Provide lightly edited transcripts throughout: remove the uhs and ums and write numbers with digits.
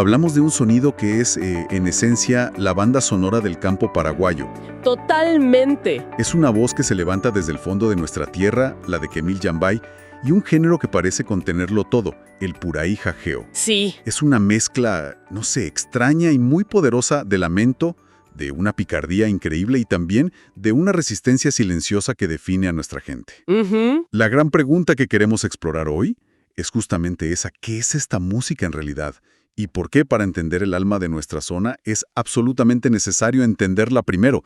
Hablamos de un sonido que es, en esencia, la banda sonora del campo paraguayo. Totalmente. Es una voz que se levanta desde el fondo de nuestra tierra, la de Kemil Yambay, y un género que parece contenerlo todo, el puraí jajeo. Sí. Es una mezcla, no sé, extraña y muy poderosa de lamento, de una picardía increíble y también de una resistencia silenciosa que define a nuestra gente. La gran pregunta que queremos explorar hoy es justamente esa: ¿qué es esta música en realidad? ¿Y por qué, para entender el alma de nuestra zona, es absolutamente necesario entenderla primero?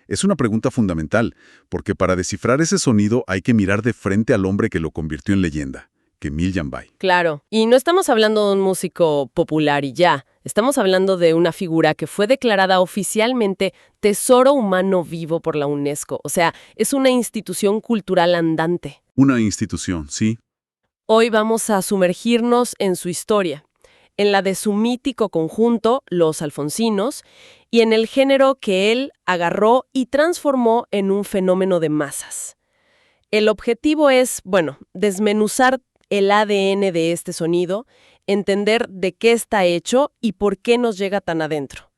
Es una pregunta fundamental, porque para descifrar ese sonido hay que mirar de frente al hombre que lo convirtió en leyenda, Kemil Yambay. Claro. Y no estamos hablando de un músico popular y ya. Estamos hablando de una figura que fue declarada oficialmente Tesoro Humano Vivo por la UNESCO. O sea, es una institución cultural andante. Una institución, sí. Hoy vamos a sumergirnos en su historia, en la de su mítico conjunto, los Alfonsinos, y en el género que él agarró y transformó en un fenómeno de masas. El objetivo es, desmenuzar el ADN de este sonido, entender de qué está hecho y por qué nos llega tan adentro.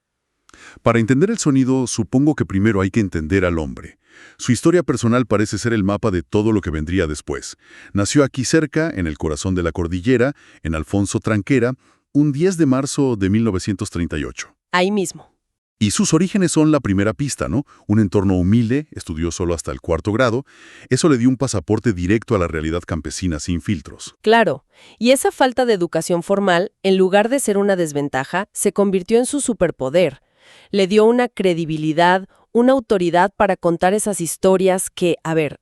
Para entender el sonido, supongo que primero hay que entender al hombre. Su historia personal parece ser el mapa de todo lo que vendría después. Nació aquí cerca, en el corazón de la cordillera, en Alfonso Tranquera, un 10 de marzo de 1938. Ahí mismo. Y sus orígenes son la primera pista, ¿no? Un entorno humilde, estudió solo hasta el 4º grado. Eso le dio un pasaporte directo a la realidad campesina sin filtros. Claro. Y esa falta de educación formal, en lugar de ser una desventaja, se convirtió en su superpoder. Le dio una credibilidad, una autoridad para contar esas historias que,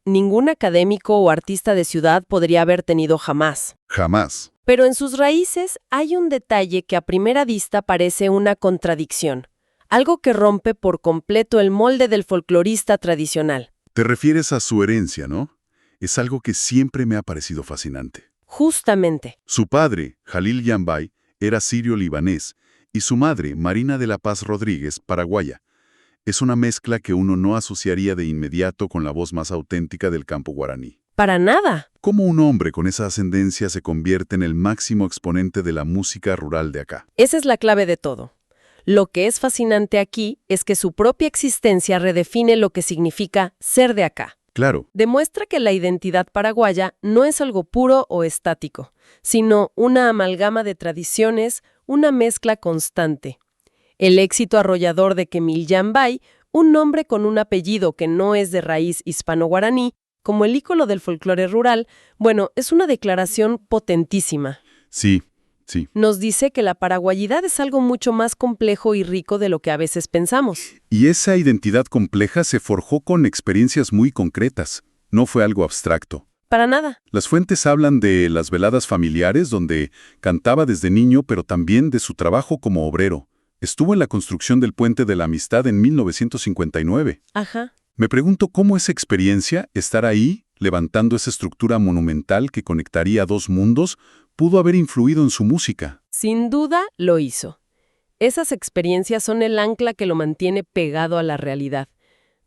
ningún académico o artista de ciudad podría haber tenido jamás. Jamás. Pero en sus raíces hay un detalle que a primera vista parece una contradicción. Algo que rompe por completo el molde del folclorista tradicional. Te refieres a su herencia, ¿no? Es algo que siempre me ha parecido fascinante. Justamente. Su padre, Jalil Yambay, era sirio-libanés, y su madre, Marina de la Paz Rodríguez, paraguaya. Es una mezcla que uno no asociaría de inmediato con la voz más auténtica del campo guaraní. Para nada. ¿Cómo un hombre con esa ascendencia se convierte en el máximo exponente de la música rural de acá? Esa es la clave de todo. Lo que es fascinante aquí es que su propia existencia redefine lo que significa ser de acá. Claro. Demuestra que la identidad paraguaya no es algo puro o estático, sino una amalgama de tradiciones, una mezcla constante. El éxito arrollador de Kemil Yambay, un nombre con un apellido que no es de raíz hispano-guaraní, como el ícono del folclore rural, es una declaración potentísima. Sí. Nos dice que la paraguayidad es algo mucho más complejo y rico de lo que a veces pensamos. Y esa identidad compleja se forjó con experiencias muy concretas. No fue algo abstracto. Para nada. Las fuentes hablan de las veladas familiares donde cantaba desde niño, pero también de su trabajo como obrero. Estuvo en la construcción del Puente de la Amistad en 1959. Ajá. Me pregunto cómo esa experiencia, estar ahí, levantando esa estructura monumental que conectaría dos mundos, pudo haber influido en su música. Sin duda lo hizo. Esas experiencias son el ancla que lo mantiene pegado a la realidad.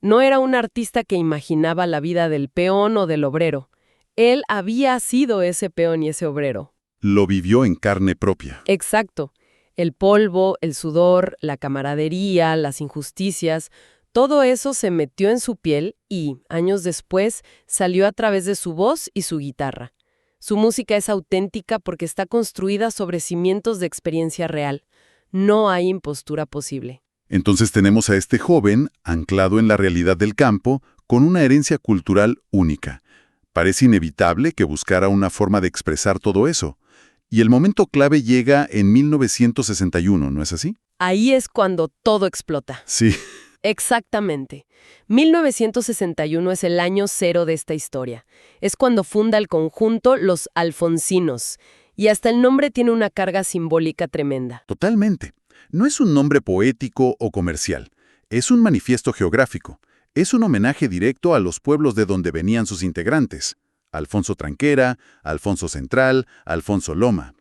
No era un artista que imaginaba la vida del peón o del obrero. Él había sido ese peón y ese obrero. Lo vivió en carne propia. Exacto. El polvo, el sudor, la camaradería, las injusticias, todo eso se metió en su piel y, años después, salió a través de su voz y su guitarra. Su música es auténtica porque está construida sobre cimientos de experiencia real. No hay impostura posible. Entonces tenemos a este joven, anclado en la realidad del campo, con una herencia cultural única. Parece inevitable que buscara una forma de expresar todo eso. Y el momento clave llega en 1961, ¿no es así? Ahí es cuando todo explota. Sí. Exactamente. 1961 es el año cero de esta historia. Es cuando funda el conjunto Los Alfonsinos. Y hasta el nombre tiene una carga simbólica tremenda. Totalmente. No es un nombre poético o comercial. Es un manifiesto geográfico. Es un homenaje directo a los pueblos de donde venían sus integrantes. Alfonso Tranquera, Alfonso Central, Alfonso Loma.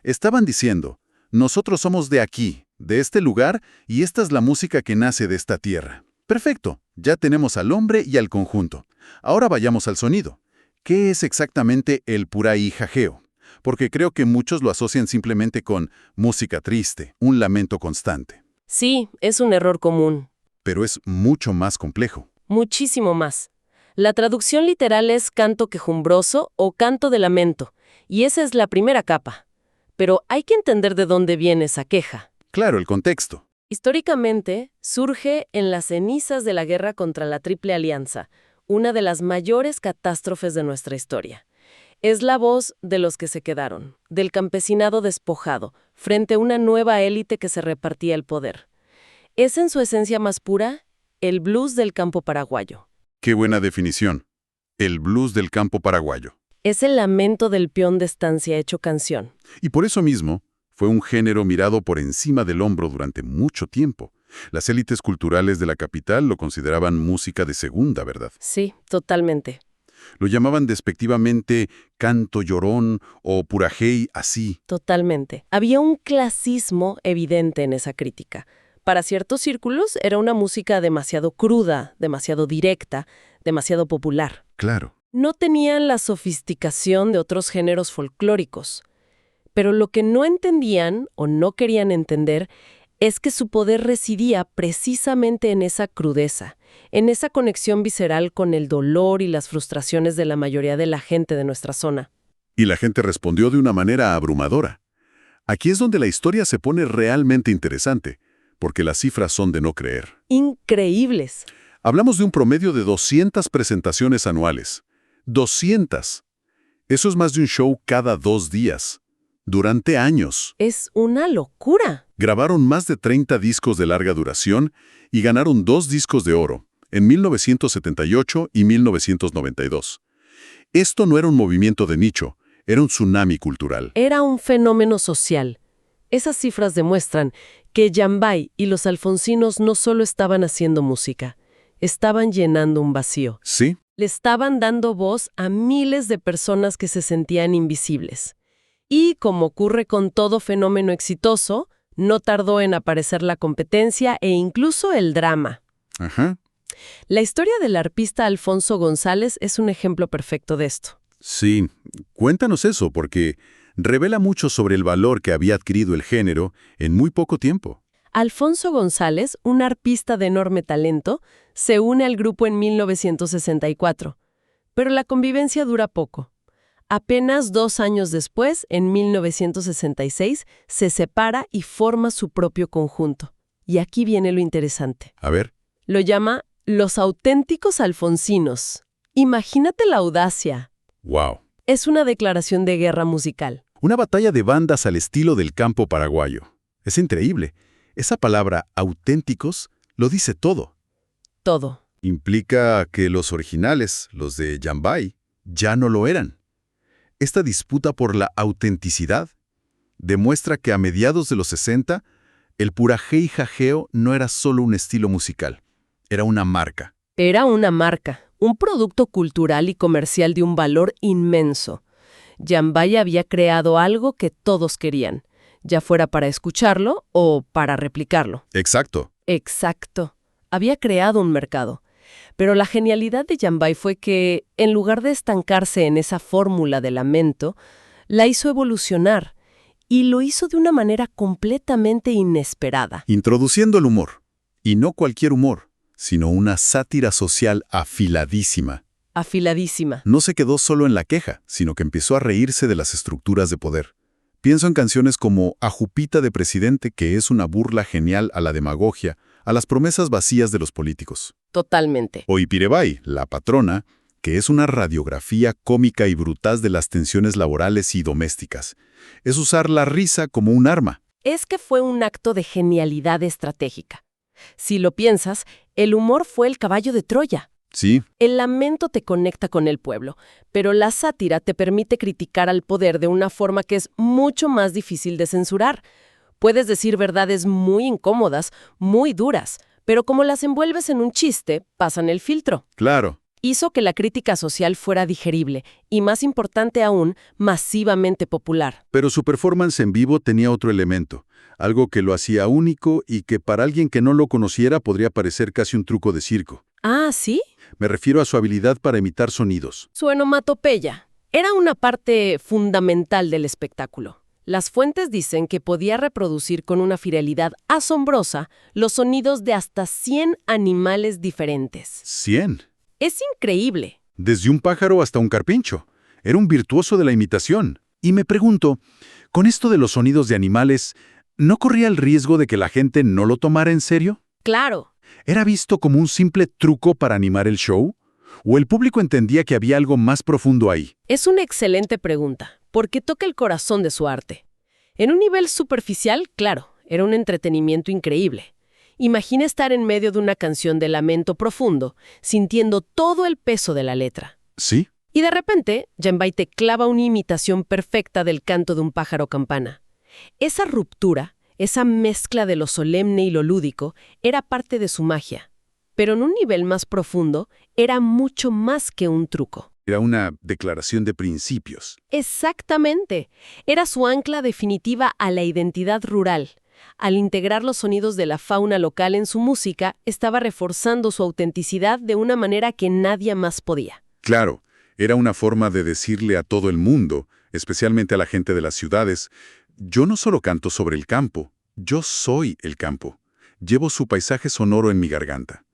Estaban diciendo: nosotros somos de aquí, de este lugar, y esta es la música que nace de esta tierra. Perfecto, ya tenemos al hombre y al conjunto. Ahora vayamos al sonido. ¿Qué es exactamente el puraí jajeo? porque creo que muchos lo asocian simplemente con música triste, un lamento constante. Sí, es un error común. Pero es mucho más complejo. Muchísimo más. La traducción literal es canto quejumbroso o canto de lamento, y esa es la primera capa. Pero hay que entender de dónde viene esa queja. Claro, el contexto. Históricamente, surge en las cenizas de la guerra contra la Triple Alianza, una de las mayores catástrofes de nuestra historia. Es la voz de los que se quedaron, del campesinado despojado, frente a una nueva élite que se repartía el poder. Es en su esencia más pura el blues del campo paraguayo. Qué buena definición. El blues del campo paraguayo. Es el lamento del peón de estancia hecho canción. Y por eso mismo, fue un género mirado por encima del hombro durante mucho tiempo. Las élites culturales de la capital lo consideraban música de segunda, ¿verdad? Sí, totalmente. Lo llamaban despectivamente canto llorón o purajey así. Totalmente. Había un clasismo evidente en esa crítica. Para ciertos círculos era una música demasiado cruda, demasiado directa, demasiado popular. Claro. No tenían la sofisticación de otros géneros folclóricos. Pero lo que no entendían o no querían entender es que su poder residía precisamente en esa crudeza, en esa conexión visceral con el dolor y las frustraciones de la mayoría de la gente de nuestra zona. Y la gente respondió de una manera abrumadora. Aquí es donde la historia se pone realmente interesante, porque las cifras son de no creer. Increíbles. Hablamos de un promedio de 200 presentaciones anuales. 200. Eso es más de un show cada 2 días. Durante años. Es una locura. Grabaron más de 30 discos de larga duración y ganaron 2 discos de oro, en 1978 y 1992. Esto no era un movimiento de nicho, era un tsunami cultural. Era un fenómeno social. Esas cifras demuestran que Yambay y los alfonsinos no solo estaban haciendo música, estaban llenando un vacío. ¿Sí? Le estaban dando voz a miles de personas que se sentían invisibles. Y, como ocurre con todo fenómeno exitoso, no tardó en aparecer la competencia e incluso el drama. Ajá. La historia del arpista Alfonso González es un ejemplo perfecto de esto. Sí, cuéntanos eso, porque revela mucho sobre el valor que había adquirido el género en muy poco tiempo. Alfonso González, un arpista de enorme talento, se une al grupo en 1964, pero la convivencia dura poco. Apenas 2 años después, en 1966, se separa y forma su propio conjunto. Y aquí viene lo interesante. A ver. Lo llama Los Auténticos Alfonsinos. Imagínate la audacia. ¡Wow! Es una declaración de guerra musical. Una batalla de bandas al estilo del campo paraguayo. Es increíble. Esa palabra auténticos lo dice todo. Todo. Implica que los originales, los de Yambay, ya no lo eran. Esta disputa por la autenticidad demuestra que a mediados de los 60, el purajé y jajeo no era solo un estilo musical, era una marca. Era una marca, un producto cultural y comercial de un valor inmenso. Yambay había creado algo que todos querían, ya fuera para escucharlo o para replicarlo. Exacto. Exacto. Había creado un mercado. Pero la genialidad de Yambay fue que, en lugar de estancarse en esa fórmula de lamento, la hizo evolucionar, y lo hizo de una manera completamente inesperada. Introduciendo el humor. Y no cualquier humor, sino una sátira social afiladísima. Afiladísima. No se quedó solo en la queja, sino que empezó a reírse de las estructuras de poder. Pienso en canciones como Ajupita de Presidente, que es una burla genial a la demagogia, a las promesas vacías de los políticos. Totalmente. O Ipiribay, La Patrona, que es una radiografía cómica y brutal de las tensiones laborales y domésticas. Es usar la risa como un arma. Es que fue un acto de genialidad estratégica. Si lo piensas, el humor fue el caballo de Troya. Sí. El lamento te conecta con el pueblo, pero la sátira te permite criticar al poder de una forma que es mucho más difícil de censurar. Puedes decir verdades muy incómodas, muy duras, pero como las envuelves en un chiste, pasan el filtro. Claro. Hizo que la crítica social fuera digerible y, más importante aún, masivamente popular. Pero su performance en vivo tenía otro elemento, algo que lo hacía único y que para alguien que no lo conociera podría parecer casi un truco de circo. Ah, ¿sí? Me refiero a su habilidad para imitar sonidos. Su onomatopeya. Era una parte fundamental del espectáculo. Las fuentes dicen que podía reproducir con una fidelidad asombrosa los sonidos de hasta 100 animales diferentes. ¿100? Es increíble. Desde un pájaro hasta un carpincho. Era un virtuoso de la imitación. Y me pregunto, con esto de los sonidos de animales, ¿no corría el riesgo de que la gente no lo tomara en serio? Claro. ¿Era visto como un simple truco para animar el show? ¿O el público entendía que había algo más profundo ahí? Es una excelente pregunta, porque toca el corazón de su arte. En un nivel superficial, claro, era un entretenimiento increíble. Imagina estar en medio de una canción de lamento profundo, sintiendo todo el peso de la letra. ¿Sí? Y de repente, Janbai te clava una imitación perfecta del canto de un pájaro campana. Esa ruptura, esa mezcla de lo solemne y lo lúdico, era parte de su magia. Pero en un nivel más profundo, era mucho más que un truco. Era una declaración de principios. Exactamente. Era su ancla definitiva a la identidad rural. Al integrar los sonidos de la fauna local en su música, estaba reforzando su autenticidad de una manera que nadie más podía. Claro, era una forma de decirle a todo el mundo, especialmente a la gente de las ciudades, yo no solo canto sobre el campo, yo soy el campo. Llevo su paisaje sonoro en mi garganta.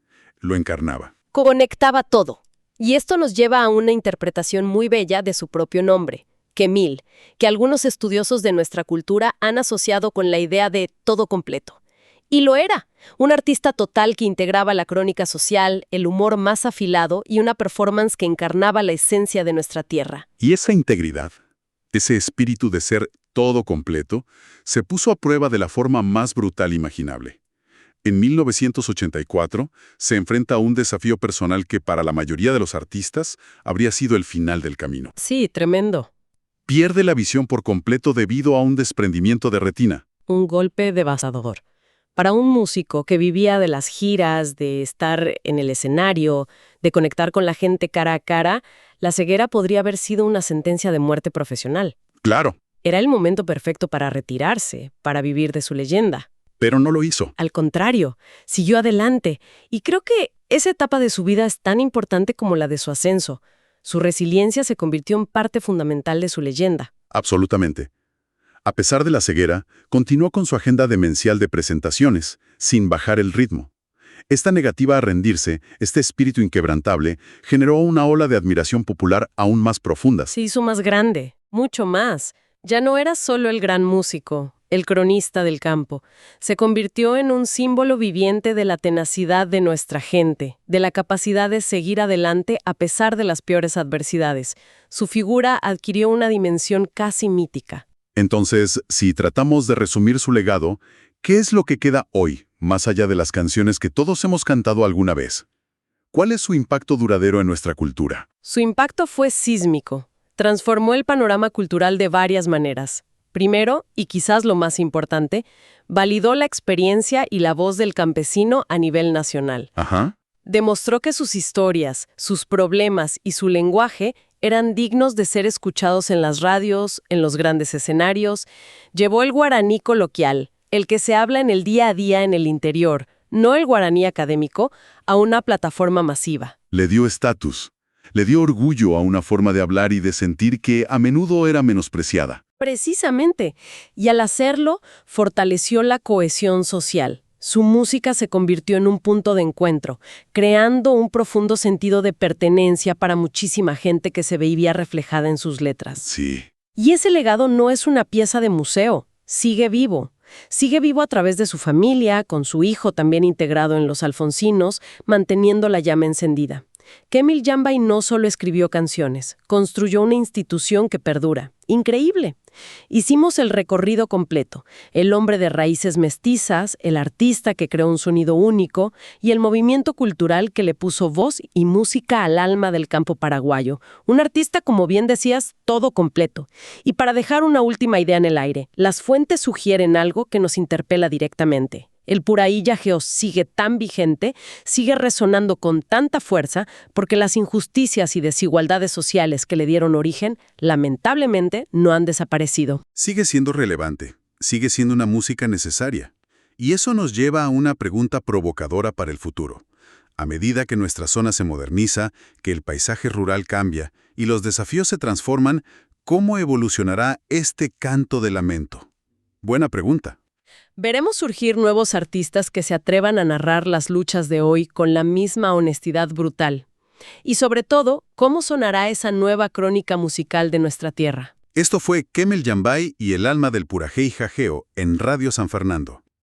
Lo encarnaba. Conectaba todo. Y esto nos lleva a una interpretación muy bella de su propio nombre, Kemil, que algunos estudiosos de nuestra cultura han asociado con la idea de todo completo. Y lo era, un artista total que integraba la crónica social, el humor más afilado y una performance que encarnaba la esencia de nuestra tierra. Y esa integridad, ese espíritu de ser todo completo, se puso a prueba de la forma más brutal imaginable. En 1984 se enfrenta a un desafío personal que para la mayoría de los artistas habría sido el final del camino. Sí, tremendo. Pierde la visión por completo debido a un desprendimiento de retina. Un golpe devastador. Para un músico que vivía de las giras, de estar en el escenario, de conectar con la gente cara a cara, la ceguera podría haber sido una sentencia de muerte profesional. Claro. Era el momento perfecto para retirarse, para vivir de su leyenda. Pero no lo hizo. Al contrario, siguió adelante. Y creo que esa etapa de su vida es tan importante como la de su ascenso. Su resiliencia se convirtió en parte fundamental de su leyenda. Absolutamente. A pesar de la ceguera, continuó con su agenda demencial de presentaciones, sin bajar el ritmo. Esta negativa a rendirse, este espíritu inquebrantable, generó una ola de admiración popular aún más profunda. Se hizo más grande, mucho más. Ya no era solo el gran músico, el cronista del campo. Se convirtió en un símbolo viviente de la tenacidad de nuestra gente, de la capacidad de seguir adelante a pesar de las peores adversidades. Su figura adquirió una dimensión casi mítica. Entonces, si tratamos de resumir su legado, ¿qué es lo que queda hoy, más allá de las canciones que todos hemos cantado alguna vez? ¿Cuál es su impacto duradero en nuestra cultura? Su impacto fue sísmico. Transformó el panorama cultural de varias maneras. Primero, y quizás lo más importante, validó la experiencia y la voz del campesino a nivel nacional. Ajá. Demostró que sus historias, sus problemas y su lenguaje eran dignos de ser escuchados en las radios, en los grandes escenarios. Llevó el guaraní coloquial, el que se habla en el día a día en el interior, no el guaraní académico, a una plataforma masiva. Le dio estatus. Le dio orgullo a una forma de hablar y de sentir que a menudo era menospreciada. Precisamente. Y al hacerlo, fortaleció la cohesión social. Su música se convirtió en un punto de encuentro, creando un profundo sentido de pertenencia para muchísima gente que se veía reflejada en sus letras. Sí. Y ese legado no es una pieza de museo, sigue vivo. Sigue vivo a través de su familia, con su hijo también integrado en los Alfonsinos, manteniendo la llama encendida. Kemil Janbai no solo escribió canciones, construyó una institución que perdura. ¡Increíble! Hicimos el recorrido completo, el hombre de raíces mestizas, el artista que creó un sonido único y el movimiento cultural que le puso voz y música al alma del campo paraguayo. Un artista, como bien decías, todo completo. Y para dejar una última idea en el aire, las fuentes sugieren algo que nos interpela directamente. El Puraí Yajeo sigue tan vigente, sigue resonando con tanta fuerza, porque las injusticias y desigualdades sociales que le dieron origen, lamentablemente, no han desaparecido. Sigue siendo relevante, sigue siendo una música necesaria. Y eso nos lleva a una pregunta provocadora para el futuro. A medida que nuestra zona se moderniza, que el paisaje rural cambia y los desafíos se transforman, ¿cómo evolucionará este canto de lamento? Buena pregunta. Veremos surgir nuevos artistas que se atrevan a narrar las luchas de hoy con la misma honestidad brutal. Y sobre todo, ¿cómo sonará esa nueva crónica musical de nuestra tierra? Esto fue Kemel Yambay y el alma del Purajey Jajeo en Radio San Fernando.